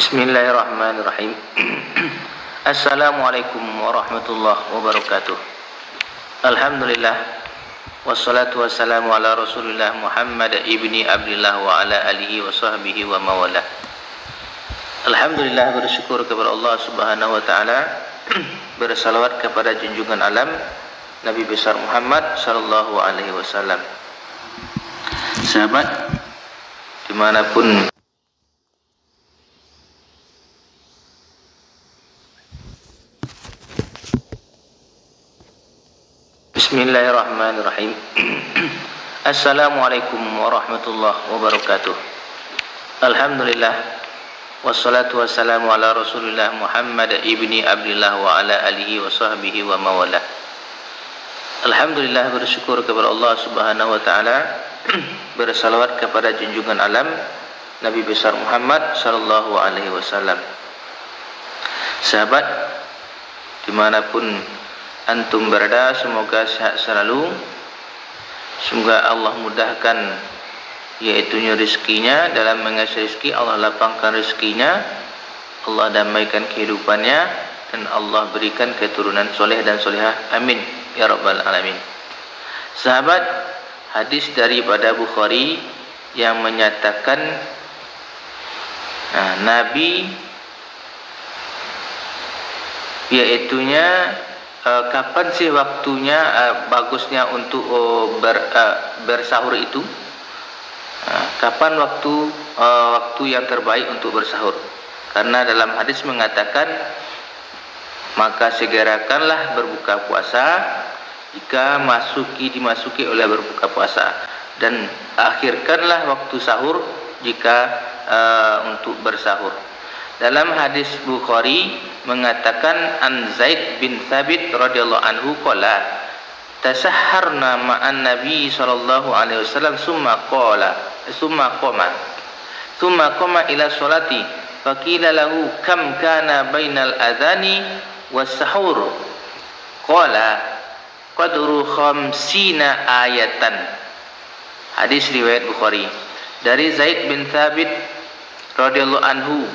Bismillahirrahmanirrahim. Assalamualaikum warahmatullahi wabarakatuh. Alhamdulillah, wassalatu wassalamu ala Rasulillah Muhammad ibni Abdullah wa ala alihi wa sahbihi wa mawala. Alhamdulillah, bersyukur kepada Allah Subhanahu wa taala, bersalawat kepada junjungan alam Nabi besar Muhammad sallallahu alaihi wasallam. Sahabat dimanapun Bismillahirrahmanirrahim. Assalamualaikum warahmatullahi wabarakatuh. Alhamdulillah, wassalatu wassalamu ala Rasulillah Muhammad ibni Abdullah wa ala alihi wa sahbihi wa mawala. Alhamdulillah, bersyukur kepada Allah Subhanahu wa taala, bersalawat kepada junjungan alam Nabi besar Muhammad sallallahu alaihi wasallam. Sahabat dimanapun antum berada, semoga sehat selalu. Semoga Allah mudahkan yaitunya rezekinya, dalam mengasih rezeki Allah lapangkan rezekinya, Allah damaikan kehidupannya, dan Allah berikan keturunan soleh dan solehah, amin ya rabbal alamin. Sahabat, hadis daripada Bukhari yang menyatakan Nabi yaitunya kapan sih waktunya bagusnya untuk bersahur itu? Kapan waktu yang terbaik untuk bersahur? Karena dalam hadis mengatakan, maka segerakanlah berbuka puasa jika dimasuki oleh berbuka puasa, dan akhirkanlah waktu sahur jika untuk bersahur. Dalam hadis Bukhari mengatakan, an Zaid bin Thabit radhiyallahu anhu qala tasahharna ma'an Nabi sallallahu alaihi wasallam summa qama ila sholati faqila lahu kam kana bainal adhani was sahur qala qadru khamsina ayatan. Hadis riwayat Bukhari dari Zaid bin Thabit radhiyallahu anhu,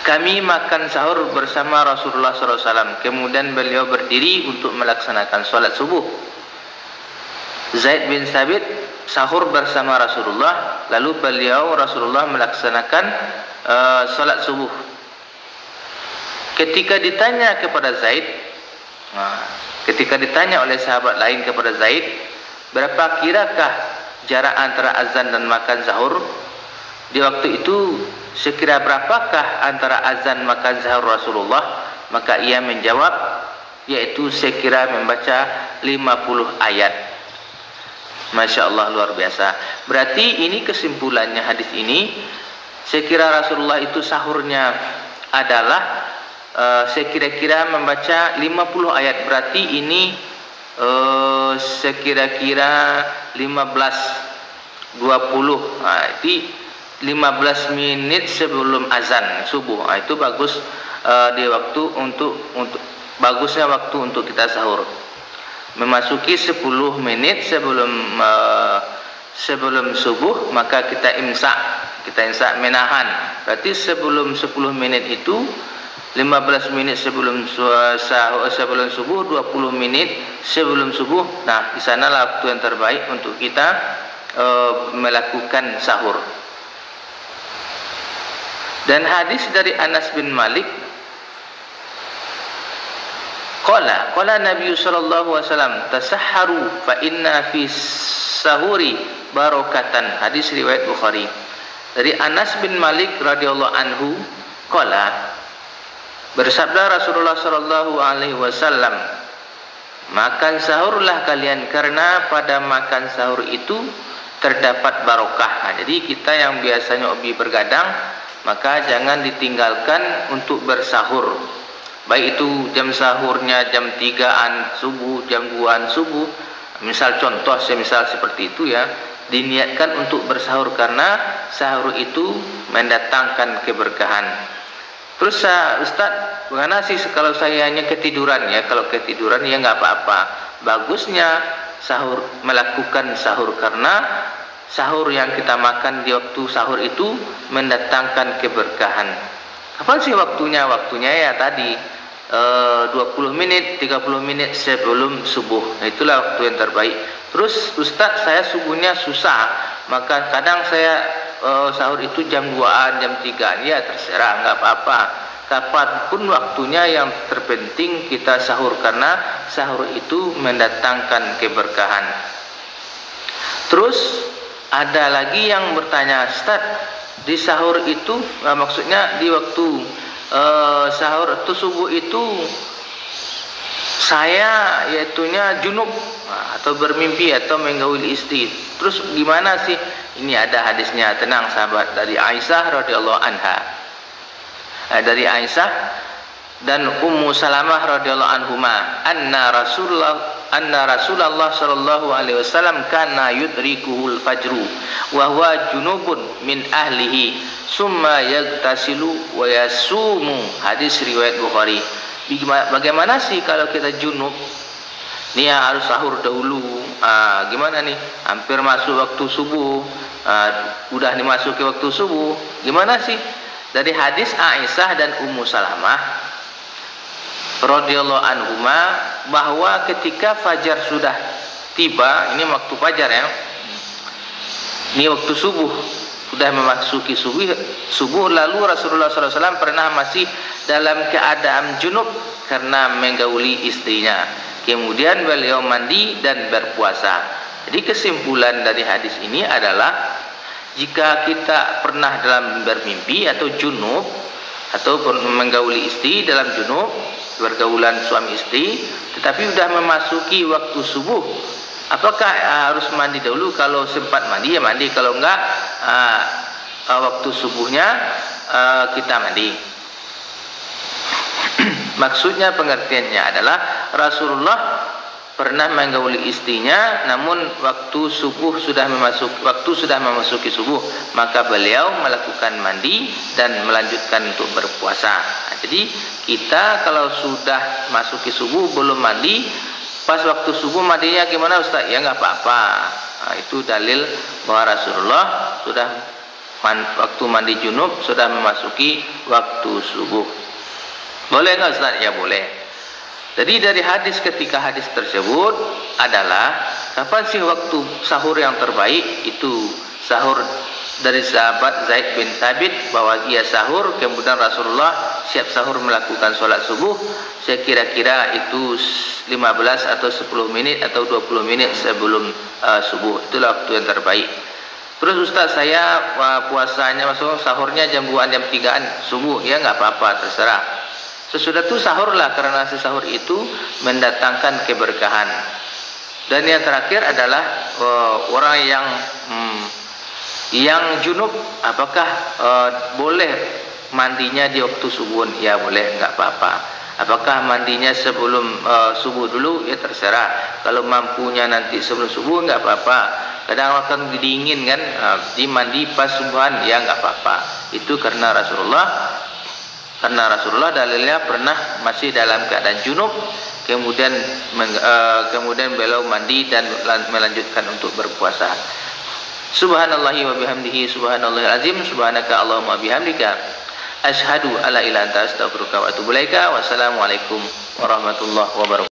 kami makan sahur bersama Rasulullah SAW. Kemudian beliau berdiri untuk melaksanakan sholat subuh. Zaid bin Thabit sahur bersama Rasulullah, lalu Rasulullah melaksanakan sholat subuh. Ketika ditanya oleh sahabat lain kepada Zaid, berapa kirakah jarak antara azan dan makan sahur? Di waktu itu sekira berapakah antara azan makan sahur Rasulullah? Maka ia menjawab, yaitu sekira membaca 50 ayat. Masya Allah, luar biasa. Berarti ini kesimpulannya hadis ini, sekira Rasulullah itu sahurnya adalah sekira-kira membaca 50 ayat. Berarti ini sekira-kira 15-20. Itu 15 menit sebelum azan subuh. Itu bagus di waktu untuk bagusnya waktu untuk kita sahur. Memasuki 10 menit sebelum subuh, maka kita imsak menahan. Berarti sebelum 10 menit itu 15 menit sebelum subuh, 20 menit sebelum subuh. Nah, di sanalah waktu yang terbaik untuk kita melakukan sahur. Dan hadis dari Anas bin Malik, qala Nabi sallallahu alaihi wasallam tasahharu fa inna fi sahuri barakatan. Hadis riwayat Bukhari. Dari Anas bin Malik radhiyallahu anhu qala, bersabda Rasulullah sallallahu alaihi wasallam, makan sahurlah kalian karena pada makan sahur itu terdapat barokah. jadi kita yang biasanya hobi bergadang, maka jangan ditinggalkan untuk bersahur. Baik itu jam sahurnya jam 3-an subuh, jam 2-an subuh. Misal seperti itu ya, diniatkan untuk bersahur karena sahur itu mendatangkan keberkahan. Terus Ustaz, bagaimana sih kalau saya hanya ketiduran ya? Kalau ketiduran ya nggak apa-apa. Bagusnya melakukan sahur karena sahur yang kita makan di waktu sahur itu mendatangkan keberkahan. Kapan sih waktunya? Waktunya ya tadi 20 menit, 30 menit sebelum subuh. Nah, itulah waktu yang terbaik. Terus Ustaz, saya subuhnya susah, maka kadang saya sahur itu jam 2-an, jam 3-an. Ya terserah, nggak apa-apa. Kapanpun waktunya, yang terpenting kita sahur, karena sahur itu mendatangkan keberkahan. Terus ada lagi yang bertanya, Ustaz, di sahur itu maksudnya di waktu sahur atau subuh itu saya yaitunya junub atau bermimpi atau menggauli istri. Terus gimana sih? Ini ada hadisnya, tenang sahabat, dari Aisyah radhiyallahu anha. Dari Aisyah dan Ummu Salamah radhiyallahu anhuma, anna Rasulullah sallallahu alaihi wasallam kana yudrikuhul fajru wa huwa junubun min ahlihi summa yagtasilu wa yasumu. Hadis riwayat Bukhari. Bagaimana sih kalau kita junub? Nih ya, harus sahur dahulu. Gimana nih? Hampir masuk waktu subuh. Udah dimasuki waktu subuh. Gimana sih? Dari hadis Aisyah dan Ummu Salamah radhiyallahu anhuma, bahwa ketika fajar sudah tiba, ini waktu fajar ya, ini waktu subuh, sudah memasuki subuh, lalu Rasulullah SAW pernah masih dalam keadaan junub karena menggauli istrinya. Kemudian beliau mandi dan berpuasa. Jadi kesimpulan dari hadis ini adalah, jika kita pernah dalam bermimpi atau junub atau menggauli istri dalam junub, bergaulan suami istri, tetapi sudah memasuki waktu subuh, apakah harus mandi dahulu? Kalau sempat mandi ya mandi, kalau enggak waktu subuhnya kita mandi. Maksudnya, pengertiannya adalah Rasulullah pernah menggauli istrinya, namun waktu sudah memasuki subuh, maka beliau melakukan mandi dan melanjutkan untuk berpuasa. Nah, jadi kita kalau sudah masuki subuh belum mandi, pas waktu subuh mandinya gimana Ustaz? Ya nggak apa-apa. Nah, itu dalil bahwa Rasulullah sudah waktu mandi junub sudah memasuki waktu subuh. Boleh nggak Ustaz? Ya boleh. Jadi dari ketiga hadis tersebut adalah, kapan sih waktu sahur yang terbaik? Itu sahur dari sahabat Zaid bin Thabit, bahwa ia sahur, kemudian Rasulullah siap sahur melakukan sholat subuh, sekira-kira itu 15 atau 10 menit atau 20 menit sebelum subuh. Itulah waktu yang terbaik. Terus Ustaz, saya puasanya sahurnya jam 2-an, jam 3-an subuh. Ya nggak apa-apa, terserah. Sesudah itu sahurlah, karena sahur itu mendatangkan keberkahan. Dan yang terakhir adalah orang yang junub, apakah boleh mandinya di waktu subuh? Ya boleh, nggak apa-apa. Apakah mandinya sebelum subuh dulu? Ya terserah. Kalau mampunya nanti sebelum subuh, nggak apa-apa. Kadang akan dingin kan, dimandi pas subuhan, ya nggak apa-apa. Itu karena Rasulullah dalilnya pernah masih dalam keadaan junub, kemudian beliau mandi dan melanjutkan untuk berpuasa. Subhanallahi wa bihamdihi, subhanallahil azim, subhanaka Allahumma bihamdika, asyhadu alla ilaha illa anta, astaghfiruka wa atubu ilaika. Wassalamualaikum warahmatullahi wabarakatuh.